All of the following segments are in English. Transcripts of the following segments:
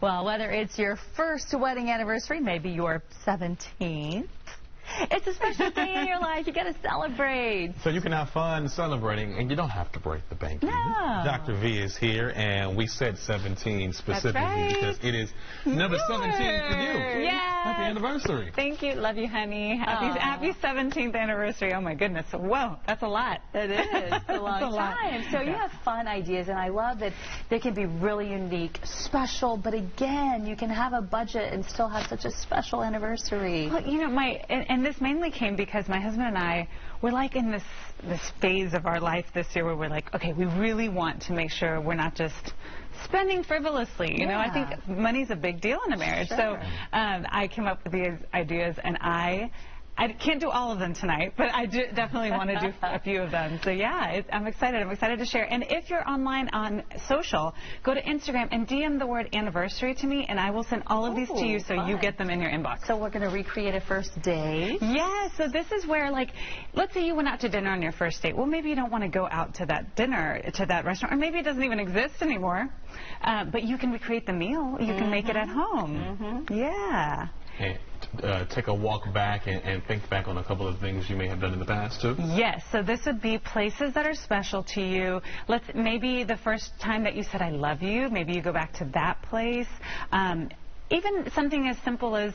Well, whether it's your first wedding anniversary, maybe your 17th, it's a special day in your life. You got to celebrate. So you can have fun celebrating, and you don't have to break the bank. No. Dr. V is here, and we said 17 specifically because it is number 17 for you. Yes. Happy anniversary. Thank you. Love you, honey. Happy 17th anniversary. Oh, my goodness. Whoa, that's a lot. It is. It's a long time. So you have fun ideas, and I love that they can be really unique, special, but again, you can have a budget and still have such a special anniversary. Well, you know, and this mainly came because my husband and I were like in this phase of our life this year where we're like, okay, we really want to make sure we're not just spending frivolously. You know, I think money's a big deal in a marriage. Sure. So I came up with these ideas, and I can't do all of them tonight, but I definitely want to do a few of them. So yeah, I'm excited. I'm excited to share. And if you're online on social, go to Instagram and DM the word anniversary to me, and I will send all of these to you so you get them in your inbox. So we're going to recreate a first date. Yeah, so this is where, like, let's say you went out to dinner on your first date. Well, maybe you don't want to go out to that dinner, to that restaurant, or maybe it doesn't even exist anymore. But you can recreate the meal. You can make it at home. Yeah. And take a walk back and think back on a couple of things you may have done in the past, too? Yes, so this would be places that are special to you. Maybe the first time that you said, I love you, maybe you go back to that place. Even something as simple as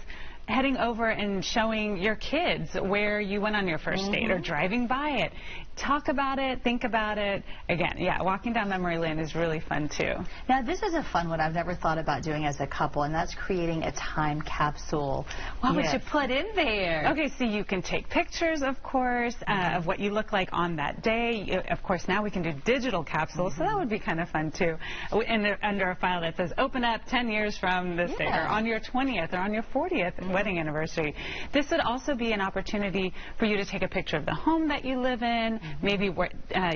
heading over and showing your kids where you went on your first date or driving by it. Talk about it, think about it. Again, yeah, walking down memory lane is really fun, too. Now, this is a fun one I've never thought about doing as a couple, and that's creating a time capsule. What would you put in there? Okay, so you can take pictures, of course, of what you look like on that day. Of course, now we can do digital capsules, so that would be kind of fun, too. Under a file that says, open up 10 years from this date, or on your 20th, or on your 40th wedding anniversary. This would also be an opportunity for you to take a picture of the home that you live in, maybe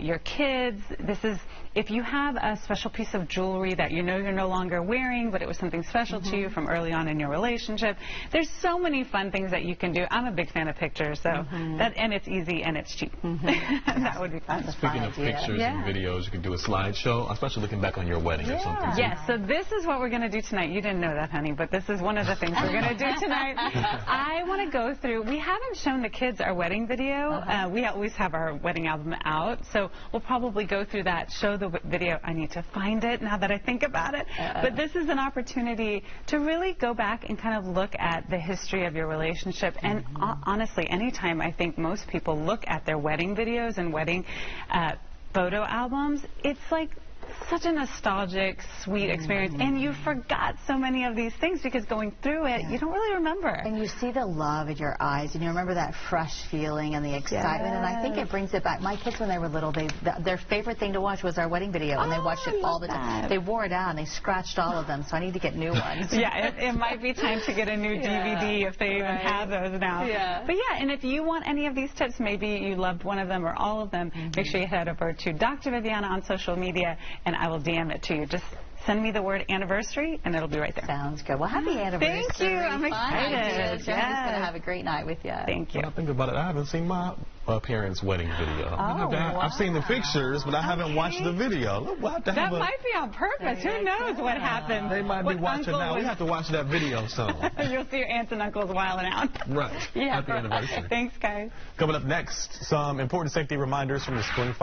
your kids. This is, if you have a special piece of jewelry that you know you're no longer wearing, but it was something special to you from early on in your relationship. There's so many fun things that you can do. I'm a big fan of pictures, so and it's easy and it's cheap. That would be fun. Speaking of pictures and videos, you can do a slideshow, especially looking back on your wedding or something. Yes, so this is what we're going to do tonight. You didn't know that, honey, but this is one of the things we're going to do tonight. I want to go through, we haven't shown the kids our wedding video. We always have our wedding album out, so we'll probably go through that, show the video. I need to find it now that I think about it. But this is an opportunity to really go back and kind of look at the history of your relationship. And honestly, anytime I think most people look at their wedding videos and wedding photo albums, it's like such a nostalgic, sweet experience, and you forgot so many of these things because going through it, you don't really remember. And you see the love in your eyes, and you remember that fresh feeling and the excitement, and I think it brings it back. My kids, when they were little, their favorite thing to watch was our wedding video, and they watched it all the time. They wore it out, and they scratched all of them, so I need to get new ones. Yeah, it might be time to get a new DVD if they even have those now. But yeah, and if you want any of these tips, maybe you loved one of them or all of them, make sure you head over to Dr. Viviana on social media, and I will DM it to you. Just send me the word anniversary, and it'll be right there. Sounds good. Well, happy anniversary. Thank you. I'm excited. Just going to have a great night with you. Thank you. When I think about it, I haven't seen my parents' wedding video. I've seen the pictures, but I haven't watched the video. We'll have to have that might be on purpose. Who knows what happened? They might be watching now. We have to watch that video soon. You'll see your aunts and uncles wilding out. Right. Happy anniversary. Thanks, guys. Coming up next, some important safety reminders from the spring